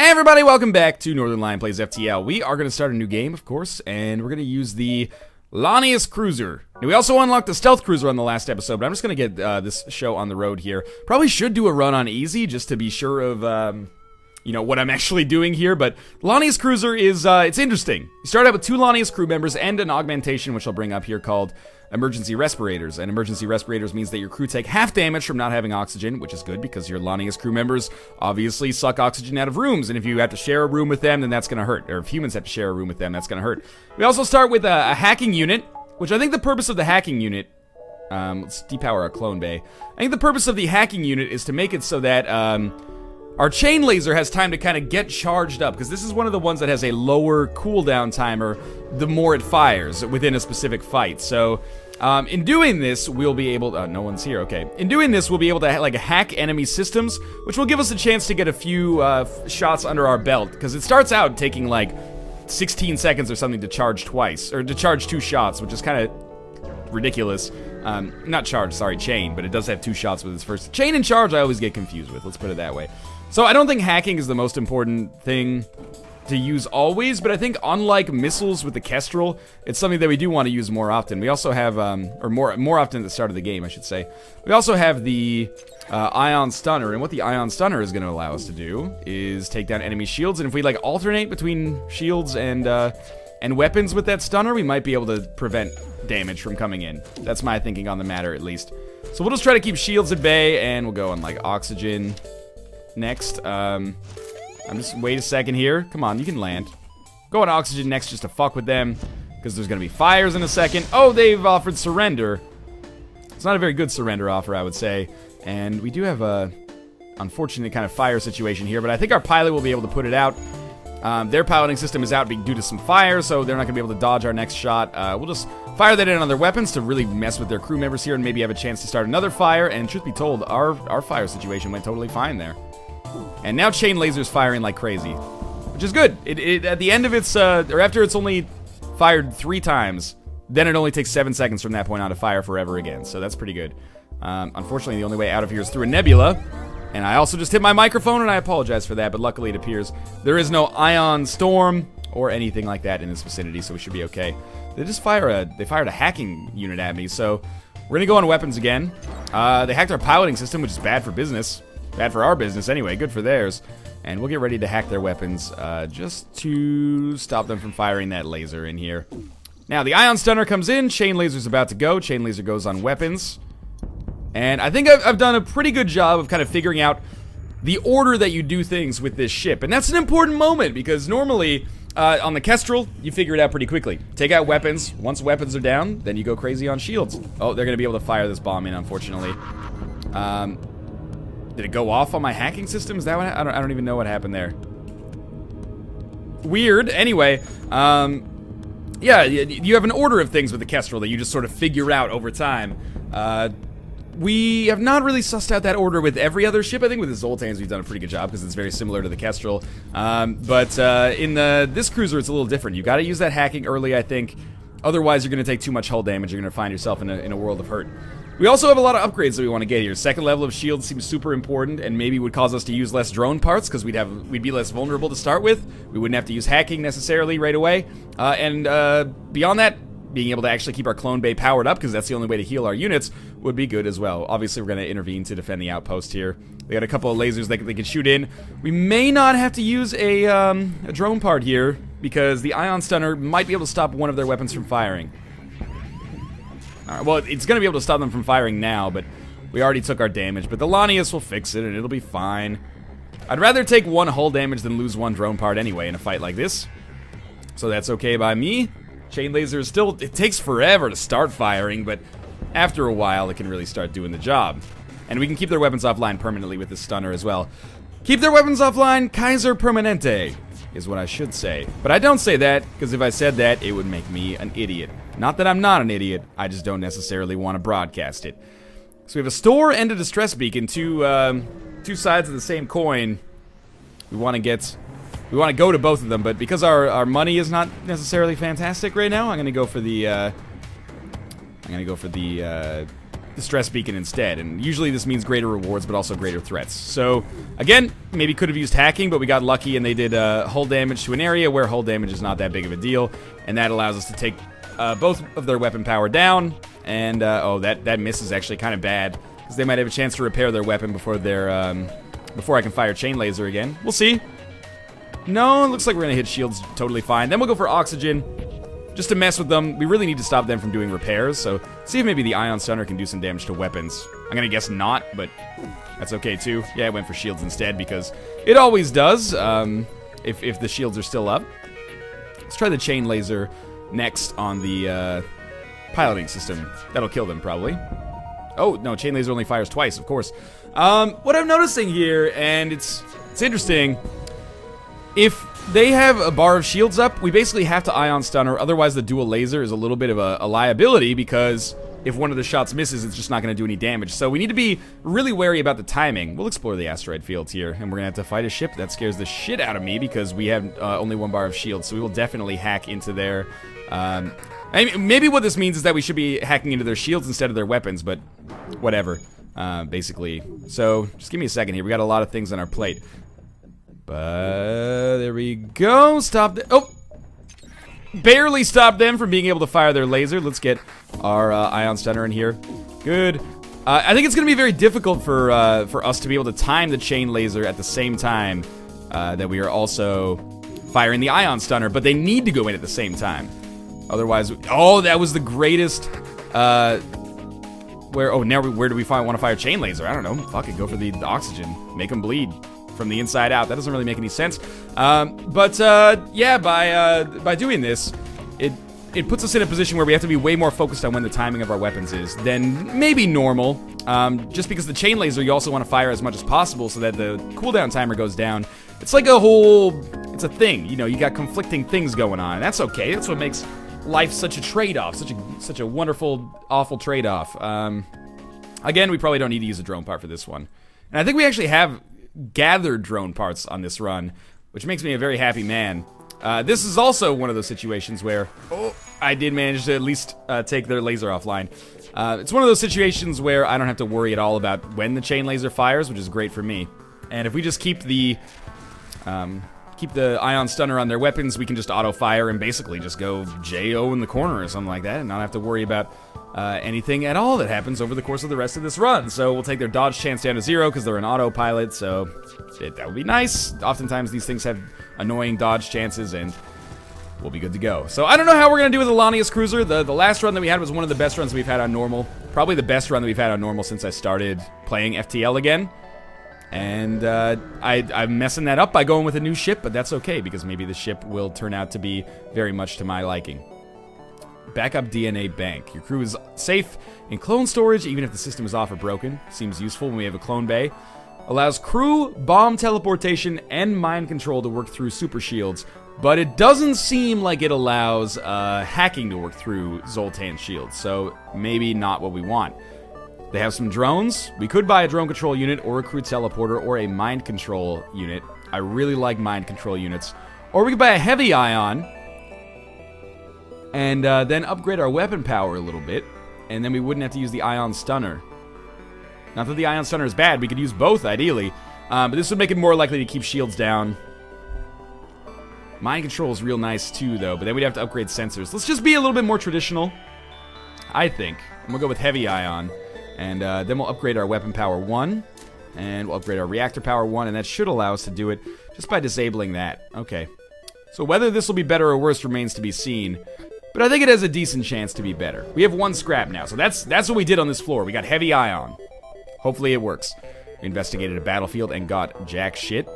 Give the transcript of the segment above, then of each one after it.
Hey everybody, welcome back to Northern Lion Plays FTL. We are going to start a new game, of course, and we're going to use the Lanius Cruiser. Now, we also unlocked the Stealth Cruiser on the last episode, but I'm just going to get this show on the road here. Probably should do a run on easy, just to be sure of, you know, what I'm actually doing here, but Lanius Cruiser is, it's interesting. You start out with 2 Lanius crew members and an augmentation, which I'll bring up here, called Emergency Respirators. And Emergency Respirators means that your crew take half damage from not having oxygen, which is good because your Lanius crew members obviously suck oxygen out of rooms, and if you have to share a room with them, then that's gonna hurt. Or if humans have to share a room with them, that's gonna hurt. We also start with a hacking unit, which I think the purpose of the hacking unit, let's depower our clone bay. I think the purpose of the hacking unit is to make it so that, our chain laser has time to kind of get charged up, because this is one of the ones that has a lower cooldown timer the more it fires within a specific fight. So, in doing this, we'll be able to, no one's here, okay. In doing this, we'll be able to, like, hack enemy systems, which will give us a chance to get a few, shots under our belt, because it starts out taking, like, 16 seconds or something to charge twice, or to charge 2 shots, which is kind of ridiculous. Not charge, sorry, chain, but it does have 2 shots with its first. Chain and charge I always get confused with, let's put it that way. So I don't think hacking is the most important thing to use always, but I think unlike missiles with the Kestrel, it's something that we do want to use more often. We also have, or more often at the start of the game, I should say. We also have the Ion Stunner, and what the Ion Stunner is going to allow us to do is take down enemy shields, and if we like alternate between shields and weapons with that stunner, we might be able to prevent damage from coming in. That's my thinking on the matter, at least. So we'll just try to keep shields at bay, and we'll go on like oxygen next. I'm just, wait a second here. Come on, you can land. Go on oxygen next just to fuck with them, because there's gonna be fires in a second. Oh, they've offered surrender. It's not a very good surrender offer, I would say. And we do have a unfortunate kind of fire situation here, but I think our pilot will be able to put it out. Their piloting system is out due to some fire, so they're not gonna be able to dodge our next shot. We'll just fire that in on their weapons to really mess with their crew members here and maybe have a chance to start another fire. And truth be told, our fire situation went totally fine there. And now chain laser's firing like crazy, which is good. It at the end of its, or after it's only fired 3 times, then it only takes 7 seconds from that point on to fire forever again. So that's pretty good. Unfortunately, the only way out of here is through a nebula. And I also just hit my microphone, and I apologize for that, but luckily it appears there is no ion storm or anything like that in this vicinity, so we should be okay. They fired a hacking unit at me, so we're gonna go on weapons again. They hacked our piloting system, which is bad for business. Bad for our business anyway, good for theirs. And we'll get ready to hack their weapons, just to stop them from firing that laser in here. Now, the Ion Stunner comes in, Chain Laser's about to go, Chain Laser goes on weapons. And I think I've done a pretty good job of kind of figuring out the order that you do things with this ship. And that's an important moment, because normally, on the Kestrel, you figure it out pretty quickly. Take out weapons, once weapons are down, then you go crazy on shields. Oh, they're gonna be able to fire this bomb in, unfortunately. Did it go off on my hacking system? Is that what I don't even know what happened there. Weird. Anyway, yeah, you have an order of things with the Kestrel that you just sort of figure out over time. We have not really sussed out that order with every other ship. I think with the Zoltans we've done a pretty good job because it's very similar to the Kestrel. But in this cruiser it's a little different. You got to use that hacking early, I think. Otherwise you're going to take too much hull damage. You're going to find yourself in a world of hurt. We also have a lot of upgrades that we want to get here. Second level of shield seems super important and maybe would cause us to use less drone parts because we'd be less vulnerable to start with. We wouldn't have to use hacking necessarily right away. And beyond that, being able to actually keep our clone bay powered up, because that's the only way to heal our units, would be good as well. Obviously, we're going to intervene to defend the outpost here. We got a couple of lasers that they can shoot in. We may not have to use a drone part here, because the Ion Stunner might be able to stop one of their weapons from firing. Alright, well, it's going to be able to stop them from firing now, but we already took our damage. But the Lanius will fix it, and it'll be fine. I'd rather take 1 hull damage than lose 1 drone part anyway in a fight like this. So that's okay by me. Chain laser is still, it takes forever to start firing, but after a while it can really start doing the job. And we can keep their weapons offline permanently with this stunner as well. Keep their weapons offline, Kaiser Permanente, is what I should say. But I don't say that, because if I said that, it would make me an idiot. Not that I'm not an idiot, I just don't necessarily want to broadcast it. So we have a store and a distress beacon, two sides of the same coin. We want to go to both of them, but because our money is not necessarily fantastic right now, I'm gonna go for the the stress beacon instead, and usually this means greater rewards, but also greater threats. So, again, maybe could have used hacking, but we got lucky and they did hull damage to an area where hull damage is not that big of a deal, and that allows us to take both of their weapon power down, and, oh, that miss is actually kind of bad, because they might have a chance to repair their weapon before I can fire chain laser again. We'll see. No, it looks like we're gonna hit shields totally fine. Then we'll go for oxygen, just to mess with them. We really need to stop them from doing repairs, so see if maybe the ion stunner can do some damage to weapons. I'm gonna guess not, but that's okay too. Yeah, I went for shields instead because it always does, if the shields are still up. Let's try the chain laser next on the piloting system. That'll kill them probably. Oh, no, chain laser only fires twice, of course. What I'm noticing here, and it's interesting, if they have a bar of shields up, we basically have to ion stunner, otherwise the dual laser is a little bit of a liability, because if one of the shots misses, it's just not going to do any damage. So we need to be really wary about the timing. We'll explore the asteroid fields here, and we're going to have to fight a ship that scares the shit out of me, because we have only one bar of shields, so we will definitely hack into their... maybe what this means is that we should be hacking into their shields instead of their weapons, but whatever, basically. So, just give me a second here. We got a lot of things on our plate. But there we go. Stop. Oh, barely stopped them from being able to fire their laser. Let's get our ion stunner in here. Good. I think it's going to be very difficult for us to be able to time the chain laser at the same time that we are also firing the ion stunner. But they need to go in at the same time. Otherwise, oh, that was the greatest. Now where do we want to fire chain laser? I don't know. Fuck it, go for the oxygen. Make them bleed from the inside out. That doesn't really make any sense. Yeah, by doing this, it puts us in a position where we have to be way more focused on when the timing of our weapons is than maybe normal. Just because the chain laser, you also want to fire as much as possible so that the cooldown timer goes down. It's like it's a thing. You know, you got conflicting things going on. And that's okay. That's what makes life such a trade-off, such a wonderful, awful trade-off. Again, we probably don't need to use a drone part for this one. And I think we actually have gathered drone parts on this run, which makes me a very happy man. This is also one of those situations where I did manage to at least take their laser offline. It's one of those situations where I don't have to worry at all about when the chain laser fires, which is great for me. And if we just keep the ion stunner on their weapons, we can just auto fire and basically just go JO in the corner or something like that, and not have to worry about anything at all that happens over the course of the rest of this run. So we'll take their dodge chance down to 0 because they're an autopilot, so that would be nice. Oftentimes these things have annoying dodge chances, and we'll be good to go. So I don't know how we're going to do with the Lanius Cruiser. The last run that we had was one of the best runs we've had on normal. Probably the best run that we've had on normal since I started playing FTL again. And I'm messing that up by going with a new ship, but that's okay, because maybe the ship will turn out to be very much to my liking. Backup DNA bank. Your crew is safe in clone storage, even if the system is off or broken. Seems useful when we have a clone bay. Allows crew, bomb teleportation, and mind control to work through super shields, but it doesn't seem like it allows hacking to work through Zoltan shields, so maybe not what we want. They have some drones. We could buy a drone control unit or a crew teleporter or a mind control unit. I really like mind control units. Or we could buy a heavy ion and then upgrade our weapon power a little bit, and then we wouldn't have to use the ion stunner. Not that the ion stunner is bad. We could use both, ideally. But this would make it more likely to keep shields down. Mind control is real nice, too, though. But then we'd have to upgrade sensors. Let's just be a little bit more traditional, I think. And we'll go with heavy ion. And then we'll upgrade our weapon power 1. And we'll upgrade our reactor power 1. And that should allow us to do it just by disabling that. Okay. So whether this will be better or worse remains to be seen. But I think it has a decent chance to be better. We have 1 scrap now. So that's what we did on this floor. We got heavy ion. Hopefully it works. We investigated a battlefield and got jack shit.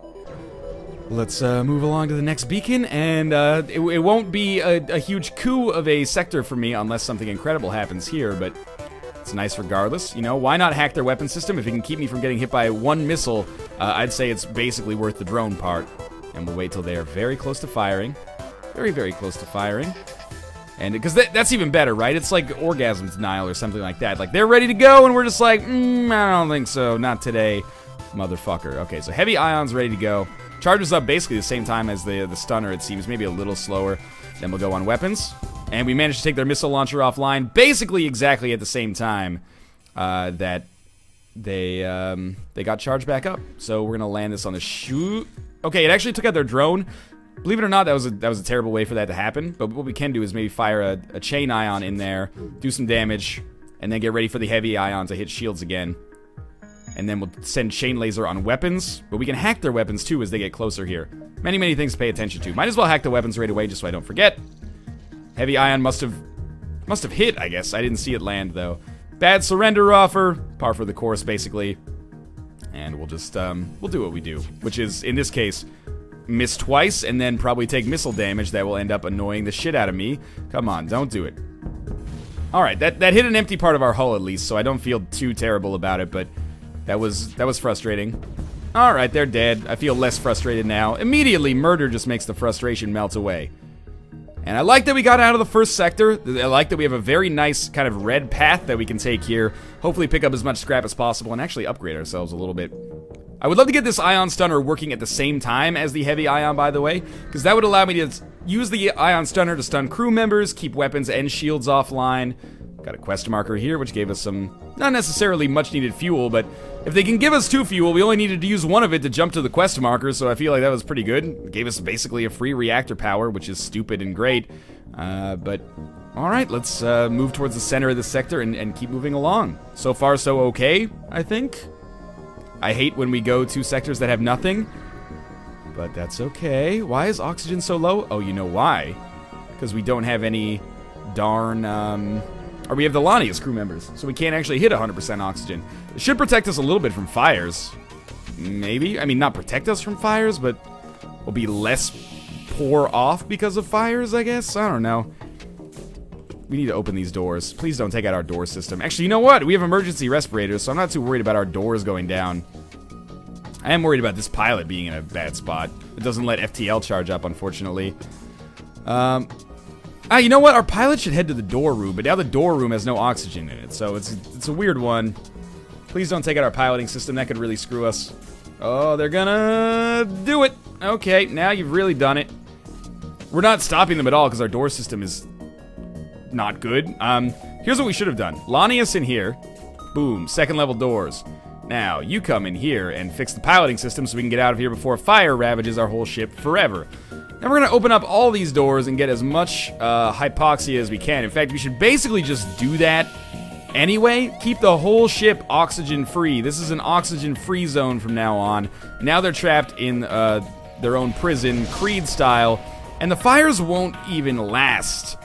Let's move along to the next beacon, and it won't be a huge coup of a sector for me unless something incredible happens here, but it's nice regardless. You know, why not hack their weapon system? If it can keep me from getting hit by 1 missile, I'd say it's basically worth the drone part. And we'll wait till they are very close to firing. Very, very close to firing. And because that's even better, right? It's like orgasm denial or something like that. Like, they're ready to go, and we're just like, I don't think so. Not today, motherfucker. Okay, so heavy ion's ready to go. Charges up basically the same time as the stunner, it seems. Maybe a little slower. Then we'll go on weapons. And we managed to take their missile launcher offline basically exactly at the same time. that they got charged back up. So we're gonna land this on the shoot. Okay, it actually took out their drone. Believe it or not, that was a terrible way for that to happen. But what we can do is maybe fire a chain ion in there, do some damage, and then get ready for the heavy ion to hit shields again. And then we'll send chain laser on weapons, but we can hack their weapons too as they get closer here. Many things to pay attention to. Might as well hack the weapons right away just so I don't forget. Heavy ion must have hit, I guess. I didn't see it land though. Bad surrender offer, par for the course basically. And we'll just we'll do what we do, which is in this case miss twice and then probably take missile damage that will end up annoying the shit out of me. Come on, don't do it. All right, that hit an empty part of our hull at least, so I don't feel too terrible about it, but that was frustrating. All right, they're dead. I feel less frustrated now. Immediately, murder just makes the frustration melt away. And I like that we got out of the first sector. I like that we have a very nice kind of red path that we can take here. Hopefully pick up as much scrap as possible and actually upgrade ourselves a little bit. I would love to get this ion stunner working at the same time as the heavy ion, by the way, because that would allow me to use the ion stunner to stun crew members, keep weapons and shields offline. Got a quest marker here, which gave us some, not necessarily much needed fuel, but if they can give us 2 fuel, we only needed to use 1 of it to jump to the quest marker, so I feel like that was pretty good. It gave us basically a free reactor power, which is stupid and great. But, alright, let's move towards the center of the sector and keep moving along. So far, so okay, I think. I hate when we go to sectors that have nothing, but that's okay. Why is oxygen so low? Oh, you know why. Because we don't have any darn, or we have the Lonnie as crew members, so we can't actually hit 100% oxygen. It should protect us a little bit from fires. Maybe. I mean, not protect us from fires, but we'll be less poor off because of fires, I guess? I don't know. We need to open these doors. Please don't take out our door system. Actually, you know what? We have emergency respirators, so I'm not too worried about our doors going down. I am worried about this pilot being in a bad spot. It doesn't let FTL charge up, unfortunately. You know what? Our pilot should head to the door room, but now the door room has no oxygen in it, so it's a weird one. Please don't take out our piloting system. That could really screw us. Oh, they're gonna do it. Okay, now you've really done it. We're not stopping them at all because our door system is not good. Here's what we should have done. Lonnie us in here. Boom, 2nd level doors. Now, you come in here and fix the piloting system so we can get out of here before fire ravages our whole ship forever. Now we're gonna open up all these doors and get as much hypoxia as we can. In fact, we should basically just do that anyway. Keep the whole ship oxygen free. This is an oxygen free zone from now on. Now they're trapped in their own prison, Creed style, and the fires won't even last.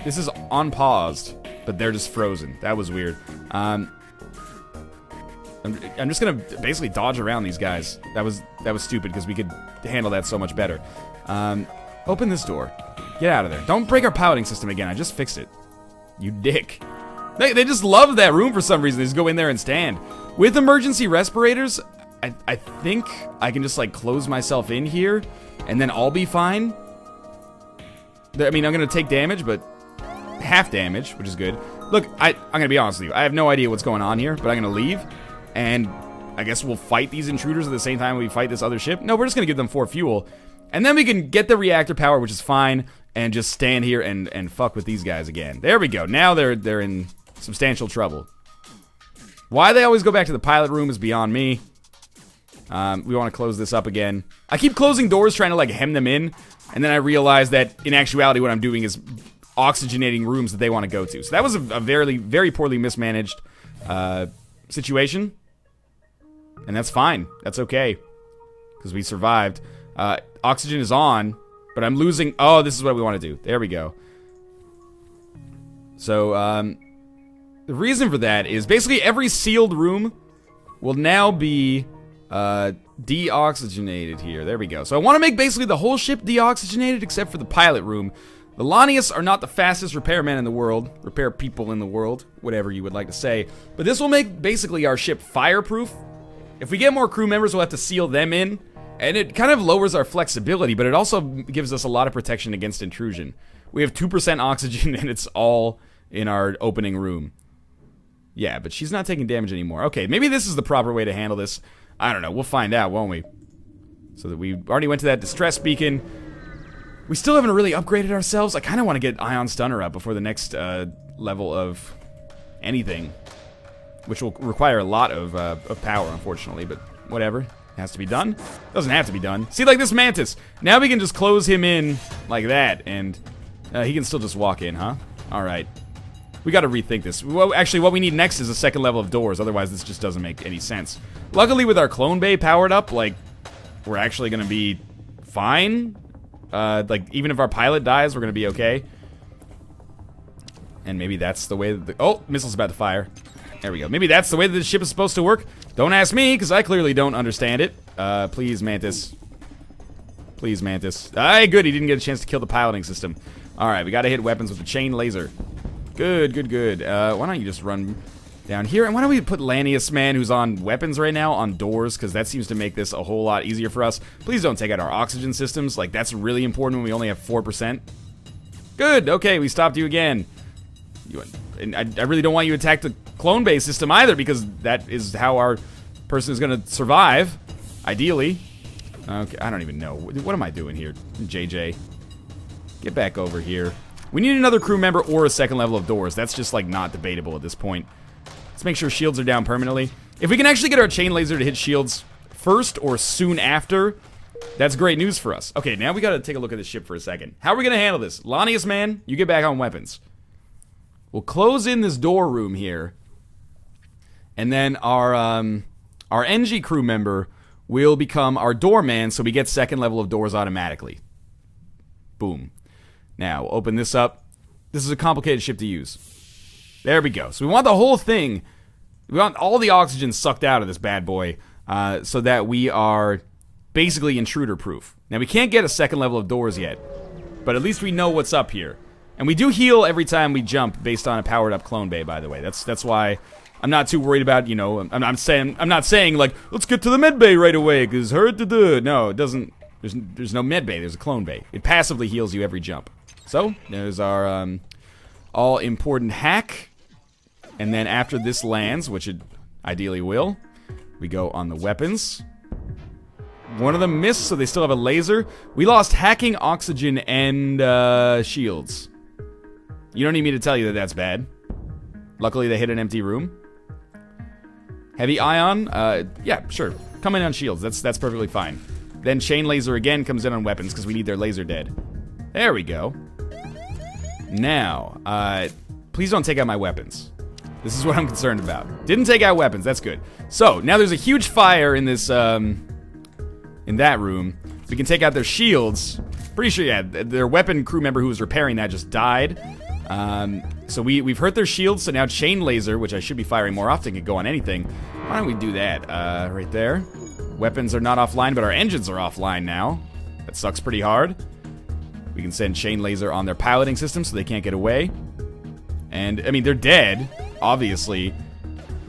This is unpaused, but they're just frozen. That was weird. I'm just gonna basically dodge around these guys. That was stupid because we could handle that so much better. Open this door. Get out of there. Don't break our piloting system again. I just fixed it. You dick. They just love that room for some reason. They just go in there and stand. With emergency respirators, I think I can just like close myself in here and then I'll be fine. I mean, I'm gonna take damage, but half damage, which is good. Look, I'm gonna be honest with you. I have no idea what's going on here, but I'm gonna leave. And I guess we'll fight these intruders at the same time we fight this other ship. No, we're just gonna give them 4 fuel. And then we can get the reactor power, which is fine, and just stand here and fuck with these guys again. There we go. Now they're in substantial trouble. Why they always go back to the pilot room is beyond me. We want to close this up again. I keep closing doors trying to like hem them in, and then I realize that in actuality what I'm doing is oxygenating rooms that they want to go to. So that was a very, very poorly mismanaged situation. And that's fine. That's okay. Because we survived. Oxygen is on, but I'm losing... Oh, this is what we want to do. There we go. So, the reason for that is basically every sealed room will now be deoxygenated here. There we go. So I want to make basically the whole ship deoxygenated except for the pilot room. The Lanius are not the fastest repairmen in the world. Repair people in the world. Whatever you would like to say. But this will make basically our ship fireproof. If we get more crew members, we'll have to seal them in. And it kind of lowers our flexibility, but it also gives us a lot of protection against intrusion. We have 2% oxygen, and it's all in our opening room. Yeah, but she's not taking damage anymore. Okay, maybe this is the proper way to handle this. I don't know. We'll find out, won't we? So that we already went to that distress beacon. We still haven't really upgraded ourselves. I kind of want to get Ion Stunner up before the next level of anything, which will require a lot of power, unfortunately, but whatever. It has to be done. Doesn't have to be done. See, like this Mantis. Now we can just close him in like that, and he can still just walk in, huh? All right. We got to rethink this. Well, actually, what we need next is a second level of doors. Otherwise, this just doesn't make any sense. Luckily, with our clone bay powered up, like, we're actually going to be fine. Like, even if our pilot dies, we're going to be okay. And maybe that's the way that the... Oh, missile's about to fire. There we go. Maybe that's the way that the ship is supposed to work. Don't ask me, because I clearly don't understand it. Please, Mantis. Please, Mantis. Good. He didn't get a chance to kill the piloting system. All right, we got to hit weapons with the chain laser. Good, good, good. Why don't you just run down here? And why don't we put Lanius, man, who's on weapons right now, on doors, because that seems to make this a whole lot easier for us. Please don't take out our oxygen systems. Like, that's really important when we only have 4%. Good. Okay, we stopped you again. And I really don't want you to attack the clone base system either, because that is how our person is going to survive, ideally. Okay, I don't even know. What am I doing here, JJ? Get back over here. We need another crew member or a second level of doors. That's just, like, not debatable at this point. Let's make sure shields are down permanently. If we can actually get our chain laser to hit shields first or soon after, that's great news for us. Okay, now we got to take a look at the ship for a second. How are we going to handle this? Lanius, man, you get back on weapons. We'll close in this door room here, and then our NG crew member will become our doorman, so we get second level of doors automatically. Boom. Now, open this up. This is a complicated ship to use. There we go. So we want the whole thing. We want all the oxygen sucked out of this bad boy, so that we are basically intruder-proof. Now, we can't get a second level of doors yet, but at least we know what's up here. And we do heal every time we jump based on a powered-up clone bay, by the way. That's why I'm not too worried about, you know, I'm not saying, like, let's get to the med bay right away, because no, it doesn't. There's no med bay, there's a clone bay. It passively heals you every jump. So, there's our all-important hack. And then after this lands, which it ideally will, we go on the weapons. One of them missed, so they still have a laser. We lost hacking, oxygen, and shields. You don't need me to tell you that that's bad. Luckily, they hit an empty room. Heavy ion, yeah, sure. Come in on shields, that's perfectly fine. Then chain laser again comes in on weapons, because we need their laser dead. There we go. Now, please don't take out my weapons. This is what I'm concerned about. Didn't take out weapons, that's good. So, now there's a huge fire in this, in that room. We can take out their shields. Pretty sure, yeah, their weapon crew member who was repairing that just died. So we've hurt their shields, so now chain laser, which I should be firing more often, can go on anything. Why don't we do that? Right there. Weapons are not offline, but our engines are offline now. That sucks pretty hard. We can send chain laser on their piloting system so they can't get away. And, I mean, they're dead, obviously.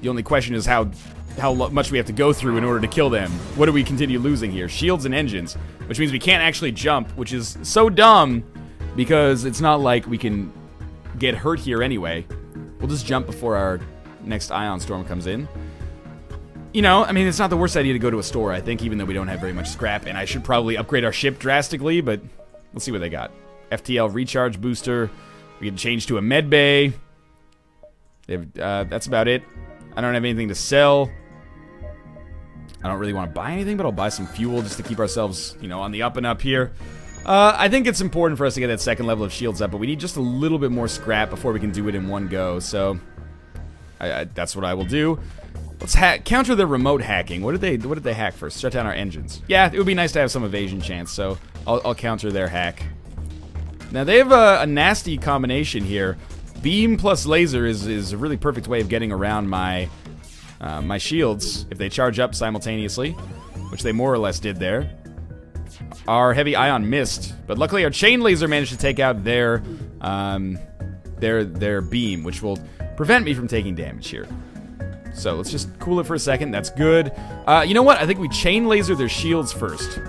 The only question is how much we have to go through in order to kill them. What do we continue losing here? Shields and engines, which means we can't actually jump, which is so dumb because it's not like we can get hurt here anyway. We'll just jump before our next ion storm comes in. You know, I mean, it's not the worst idea to go to a store, I think, even though we don't have very much scrap, and I should probably upgrade our ship drastically, but let's see what they got. FTL recharge booster. We can change to a med bay. That's about it. I don't have anything to sell. I don't really want to buy anything, but I'll buy some fuel just to keep ourselves, you know, on the up and up here. I think it's important for us to get that second level of shields up, but we need just a little bit more scrap before we can do it in one go, so that's what I will do. Let's counter their remote hacking. What did they hack first? Shut down our engines. Yeah, it would be nice to have some evasion chance, so I'll counter their hack. Now, they have a nasty combination here. Beam plus laser is a really perfect way of getting around my my shields if they charge up simultaneously, which they more or less did there. Our heavy ion missed, but luckily our chain laser managed to take out their beam, which will prevent me from taking damage here. So let's just cool it for a second. That's good. You know what? I think we chain laser their shields first,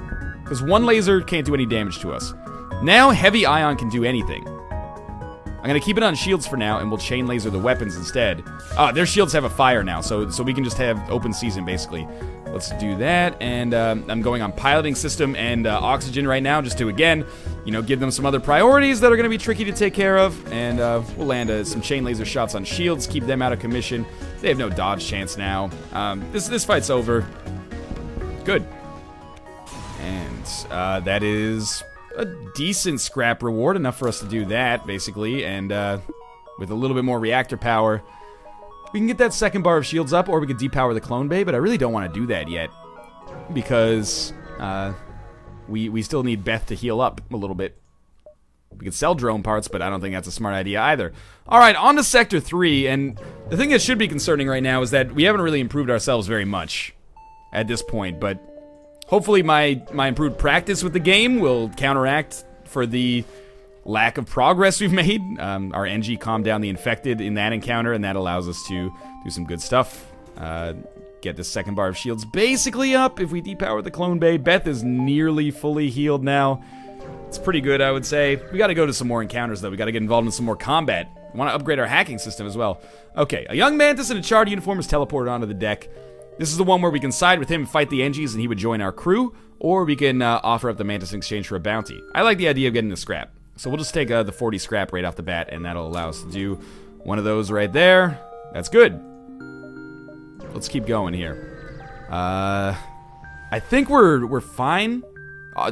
because one laser can't do any damage to us. Now heavy ion can do anything. I'm gonna keep it on shields for now, and we'll chain laser the weapons instead. Their shields have a fire now, so we can just have open season, basically. Let's do that, and I'm going on piloting system and oxygen right now, just to, again, you know, give them some other priorities that are gonna be tricky to take care of, and we'll land some chain laser shots on shields, keep them out of commission. They have no dodge chance now. This fight's over. Good. And that is a decent scrap reward, enough for us to do that, basically, and with a little bit more reactor power, we can get that second bar of shields up, or we could depower the clone bay, but I really don't want to do that yet, because we still need Beth to heal up a little bit. We could sell drone parts, but I don't think that's a smart idea either. Alright, on to Sector 3, and the thing that should be concerning right now is that we haven't really improved ourselves very much at this point, but hopefully my improved practice with the game will counteract for the lack of progress we've made. Our NG calmed down the infected in that encounter, and that allows us to do some good stuff. Get the second bar of shields basically up if we depower the clone bay. Beth is nearly fully healed now. It's pretty good, I would say. We gotta go to some more encounters, though. We gotta get involved in some more combat. We wanna upgrade our hacking system as well. Okay, a young mantis in a charred uniform is teleported onto the deck. This is the one where we can side with him and fight the NGs and he would join our crew, or we can offer up the mantis in exchange for a bounty. I like the idea of getting the scrap. So we'll just take the 40 scrap right off the bat, and that'll allow us to do one of those right there. That's good. Let's keep going here. I think we're fine.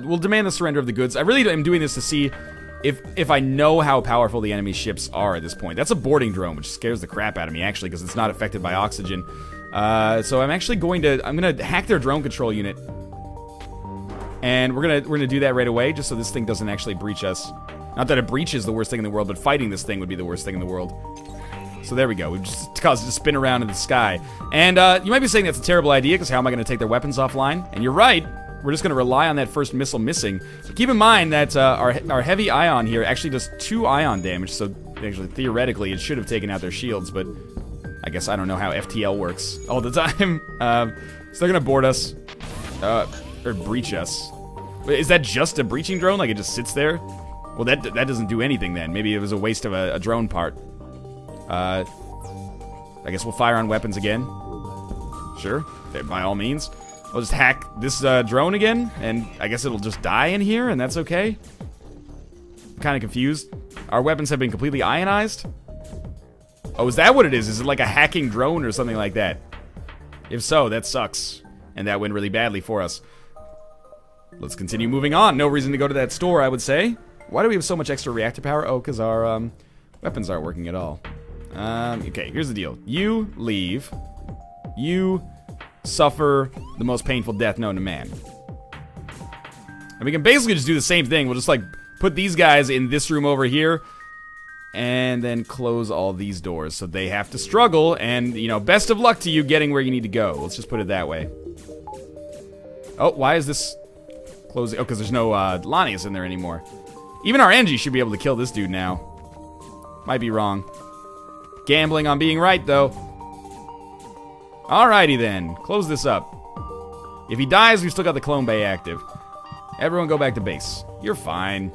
We'll demand the surrender of the goods. I really am doing this to see if I know how powerful the enemy ships are at this point. That's a boarding drone, which scares the crap out of me, actually, because it's not affected by oxygen. So I'm actually going to hack their drone control unit, and we're gonna do that right away, just so this thing doesn't actually breach us. Not that a breach is the worst thing in the world, but fighting this thing would be the worst thing in the world. So there we go. We've just caused it to spin around in the sky. And you might be saying that's a terrible idea, because how am I going to take their weapons offline? And you're right. We're just going to rely on that first missile missing. But keep in mind that our heavy ion here actually does 2 ion damage, so actually, theoretically, it should have taken out their shields, but I guess I don't know how FTL works all the time. So they're going to board us, or breach us. Is that just a breaching drone? Like, it just sits there? Well, that doesn't do anything then. Maybe it was a waste of a drone part. I guess we'll fire on weapons again. Sure, by all means. We'll just hack this drone again, and I guess it'll just die in here, and that's okay. I'm kind of confused. Our weapons have been completely ionized? Oh, is that what it is? Is it like a hacking drone or something like that? If so, that sucks. And that went really badly for us. Let's continue moving on. No reason to go to that store, I would say. Why do we have so much extra reactor power? Oh, because our weapons aren't working at all. Okay, here's the deal. You leave. You suffer the most painful death known to man. And we can basically just do the same thing. We'll just, like, put these guys in this room over here, and then close all these doors, so they have to struggle, and, you know, best of luck to you getting where you need to go. Let's just put it that way. Oh, why is this closing? Oh, because there's no Lanius in there anymore. Even our NG should be able to kill this dude now. Might be wrong. Gambling on being right, though. Alrighty then, close this up. If he dies, we've still got the clone bay active. Everyone go back to base. You're fine.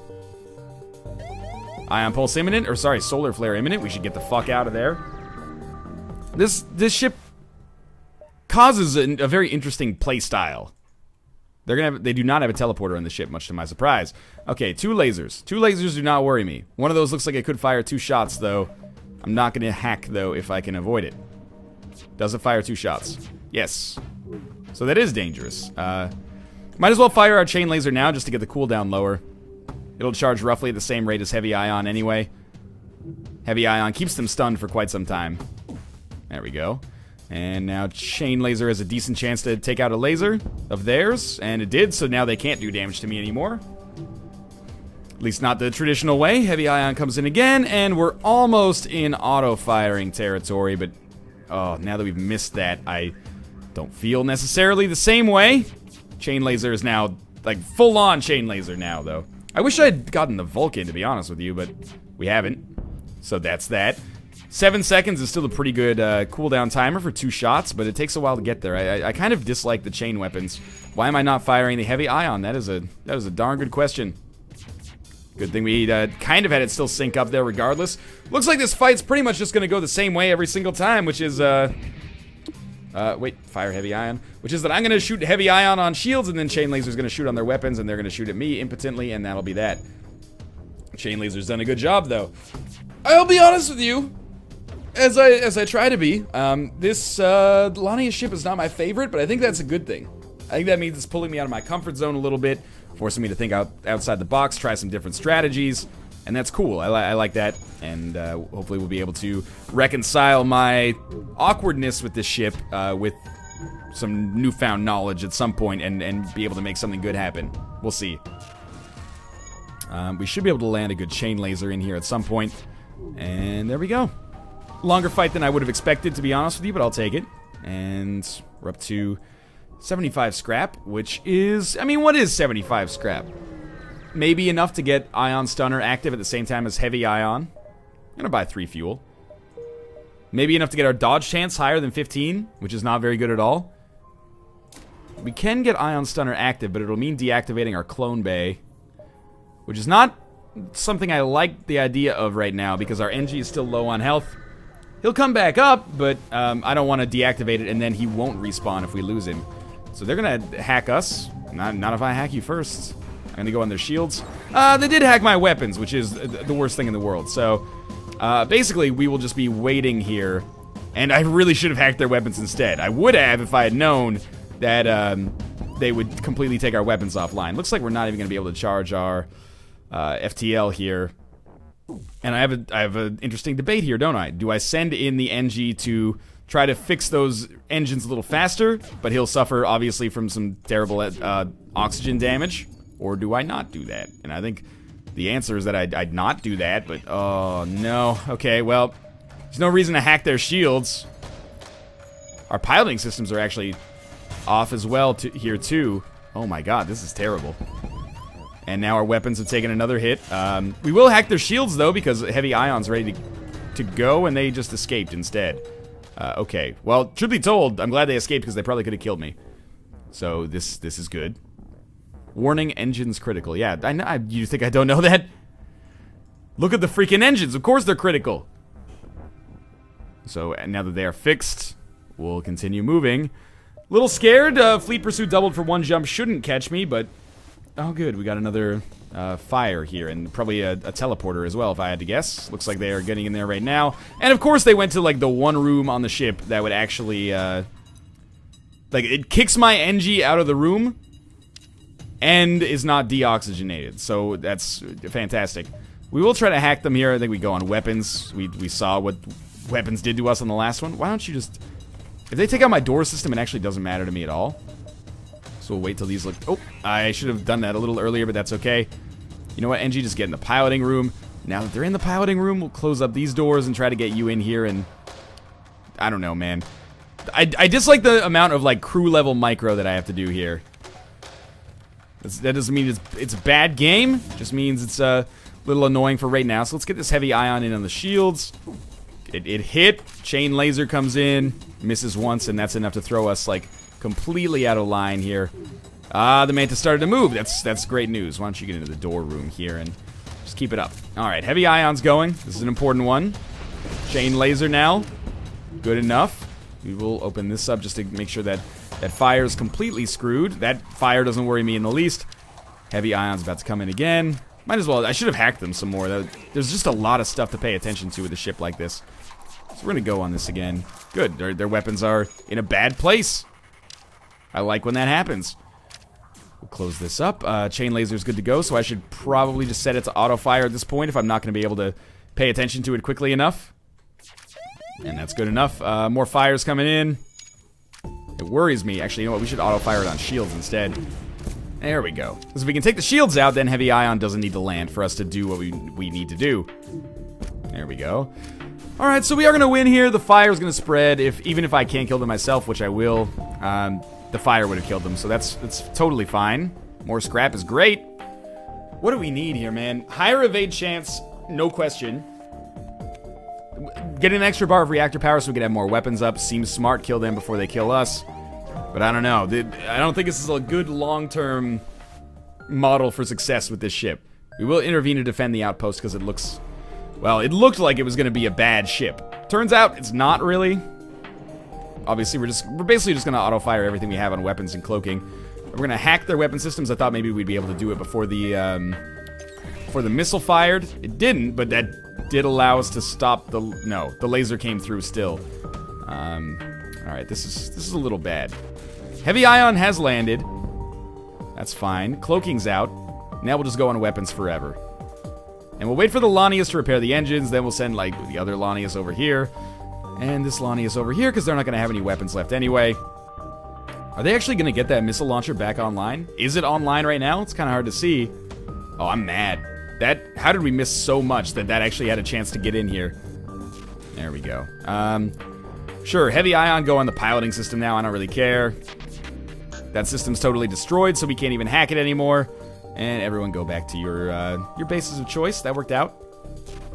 Ion pulse imminent, or sorry, solar flare imminent. We should get the fuck out of there. This ship causes a very interesting play style. They do not have a teleporter on the ship, much to my surprise. Okay, 2 lasers. 2 lasers do not worry me. One of those looks like it could fire 2 shots, though. I'm not gonna hack, though, if I can avoid it. Does it fire 2 shots? Yes. So that is dangerous. Might as well fire our chain laser now just to get the cooldown lower. It'll charge roughly at the same rate as heavy ion anyway. Heavy ion keeps them stunned for quite some time. There we go. And now chain laser has a decent chance to take out a laser of theirs, and it did, so now they can't do damage to me anymore. At least not the traditional way. Heavy ion comes in again, and we're almost in auto-firing territory, but oh, now that we've missed that, I don't feel necessarily the same way. Chain laser is now, like, full-on chain laser now, though. I wish I'd gotten the Vulcan, to be honest with you, but we haven't. So that's that. 7 seconds is still a pretty good cooldown timer for 2 shots, but it takes a while to get there. I kind of dislike the chain weapons. Why am I not firing the heavy ion? That was a darn good question. Good thing we kind of had it still sync up there regardless. Looks like this fight's pretty much just gonna go the same way every single time, which is, wait, fire heavy ion. Which is that I'm gonna shoot heavy ion on shields, and then Chain Laser's gonna shoot on their weapons, and they're gonna shoot at me impotently, and that'll be that. Chain Laser's done a good job, though. I'll be honest with you, as I try to be, this Lanius ship is not my favorite, but I think that's a good thing. I think that means it's pulling me out of my comfort zone a little bit, forcing me to think outside the box, try some different strategies, and that's cool. I like that, and hopefully we'll be able to reconcile my awkwardness with this ship with some newfound knowledge at some point, and be able to make something good happen. We'll see. We should be able to land a good Chain Laser in here at some point, and there we go. Longer fight than I would have expected, to be honest with you, but I'll take it. And we're up to 75 scrap, which is, I mean, what is 75 scrap? Maybe enough to get Ion Stunner active at the same time as Heavy Ion. I'm gonna buy 3 fuel. Maybe enough to get our dodge chance higher than 15, which is not very good at all. We can get Ion Stunner active, but it'll mean deactivating our Clone Bay, which is not something I like the idea of right now, because our NG is still low on health. He'll come back up, but I don't want to deactivate it, and then he won't respawn if we lose him. So they're gonna hack us. Not if I hack you first. I'm gonna go on their shields. They did hack my weapons, which is the worst thing in the world. So basically, we will just be waiting here. And I really should have hacked their weapons instead. I would have if I had known that they would completely take our weapons offline. Looks like we're not even gonna be able to charge our FTL here. And I have an interesting debate here, don't I? Do I send in the NG to try to fix those engines a little faster, but he'll suffer, obviously, from some terrible oxygen damage? Or do I not do that? And I think the answer is that I'd not do that, but oh no. Okay, well, there's no reason to hack their shields. Our piloting systems are actually off as well here too. Oh my god, this is terrible. And now our weapons have taken another hit. We will hack their shields though, because Heavy Ion's ready to go, and they just escaped instead. Okay, well, truth be told, I'm glad they escaped because they probably could have killed me. So this is good. Warning, engines critical. Yeah, I know. You think I don't know that? Look at the freaking engines. Of course they're critical. So now that they are fixed, we'll continue moving. Little scared. Fleet pursuit doubled for 1 jump. Shouldn't catch me, but oh good. We got another fire here, and probably a teleporter as well, if I had to guess. Looks like they are getting in there right now. And of course they went to like the one room on the ship that would actually like, it kicks my NG out of the room and is not deoxygenated. So that's fantastic. We will try to hack them here. I think we go on weapons. We saw what weapons did to us on the last one. Why don't you just, if they take out my door system, it actually doesn't matter to me at all. So we'll wait till these look... Oh, I should have done that a little earlier, but that's okay. You know what, NG, just get in the piloting room. Now that they're in the piloting room, we'll close up these doors and try to get you in here, and... I don't know, man. I dislike the amount of, like, crew-level micro that I have to do here. That doesn't mean it's a bad game. It just means it's a little annoying for right now. So let's get this Heavy Ion in on the shields. It hit. Chain Laser comes in. Misses once, and that's enough to throw us, like... completely out of line here. The Manta started to move. That's great news. Why don't you get into the door room here and just keep it up. Alright, Heavy Ion's going. This is an important one. Chain Laser now. Good enough. We will open this up just to make sure that that fire is completely screwed. That fire doesn't worry me in the least. Heavy Ion's about to come in again. Might as well. I should have hacked them some more. There's just a lot of stuff to pay attention to with a ship like this. So we're going to go on this again. Good. Their weapons are in a bad place. I like when that happens. We'll close this up. Chain Laser's good to go, so I should probably just set it to auto-fire at this point if I'm not going to be able to pay attention to it quickly enough. And that's good enough. More fires coming in. It worries me. Actually, you know what? We should auto-fire it on shields instead. There we go. Because if we can take the shields out, then Heavy Ion doesn't need to land for us to do what we need to do. There we go. Alright, so we are going to win here. The fire is going to spread. Even if I can't kill them myself, which I will, the fire would have killed them. So that's totally fine. More scrap is great. What do we need here, man? Higher evade chance, no question. Getting an extra bar of reactor power so we can have more weapons up. Seems smart. Kill them before they kill us. But I don't know. I don't think this is a good long-term model for success with this ship. We will intervene to defend the outpost because it looks... Well, it looked like it was going to be a bad ship. Turns out it's not really. Obviously, we're basically just going to auto-fire everything we have on weapons and cloaking. We're going to hack their weapon systems. I thought maybe we'd be able to do it before the missile fired. It didn't, but that did allow us to stop the... No, the laser came through still. Alright, this is a little bad. Heavy ion has landed. That's fine. Cloaking's out. Now we'll just go on weapons forever. And we'll wait for the Lanius to repair the engines, then we'll send, like, the other Lanius over here. And this Lanius over here, because they're not going to have any weapons left anyway. Are they actually going to get that missile launcher back online? Is it online right now? It's kind of hard to see. Oh, I'm mad. How did we miss so much that actually had a chance to get in here? There we go. Sure, heavy ion go on the piloting system now. I don't really care. That system's totally destroyed, so we can't even hack it anymore. And everyone go back to your bases of choice. That worked out.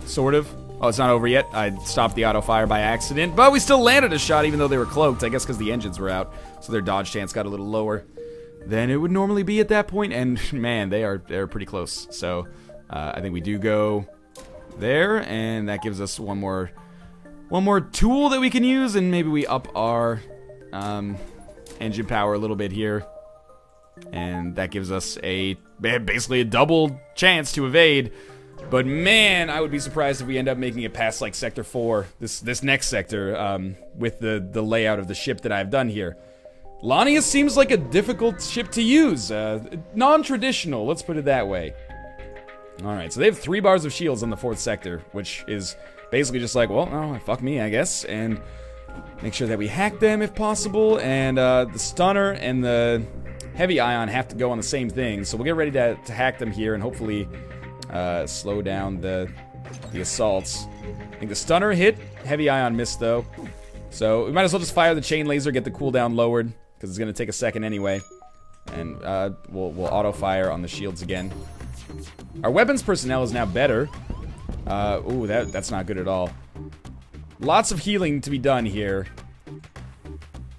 Sort of. Oh, it's not over yet. I stopped the auto-fire by accident, but we still landed a shot even though they were cloaked. I guess because the engines were out, so their dodge chance got a little lower than it would normally be at that point. And man, they're pretty close. So I think we do go there, and that gives us one more tool that we can use, and maybe we up our engine power a little bit here. And that gives us basically a double chance to evade. But man, I would be surprised if we end up making it past like Sector 4, this next sector, with the layout of the ship that I've done here. Lanius seems like a difficult ship to use. Non-traditional, let's put it that way. Alright, so they have 3 bars of shields on the 4th sector, which is basically just like, well, oh, fuck me, I guess. And make sure that we hack them if possible. And the stunner and the heavy ion have to go on the same thing. So we'll get ready to hack them here and hopefully slow down the assaults. I think the stunner hit. Heavy ion missed, though. So we might as well just fire the chain laser, get the cooldown lowered, because it's going to take a second anyway. And we'll auto-fire on the shields again. Our weapons personnel is now better. Ooh, that's not good at all. Lots of healing to be done here.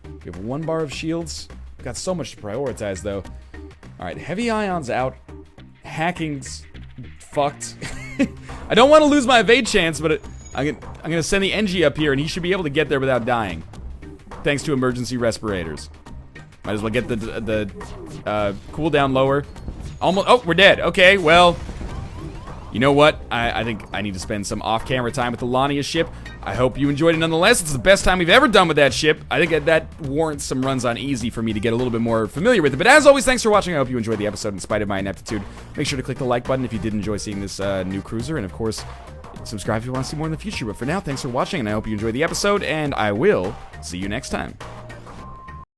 We have 1 bar of shields. We've got so much to prioritize, though. Alright, heavy ion's out. Hacking's fucked. I don't want to lose my evade chance, but I'm gonna send the NG up here, and he should be able to get there without dying. Thanks to emergency respirators. Might as well get the cooldown lower. Almost. Oh, we're dead. Okay, well, you know what? I think I need to spend some off-camera time with the Lanius ship. I hope you enjoyed it nonetheless. It's the best time we've ever done with that ship. I think that warrants some runs on easy for me to get a little bit more familiar with it. But as always, thanks for watching. I hope you enjoyed the episode in spite of my ineptitude. Make sure to click the like button if you did enjoy seeing this new cruiser. And of course, subscribe if you want to see more in the future. But for now, thanks for watching, and I hope you enjoyed the episode. And I will see you next time.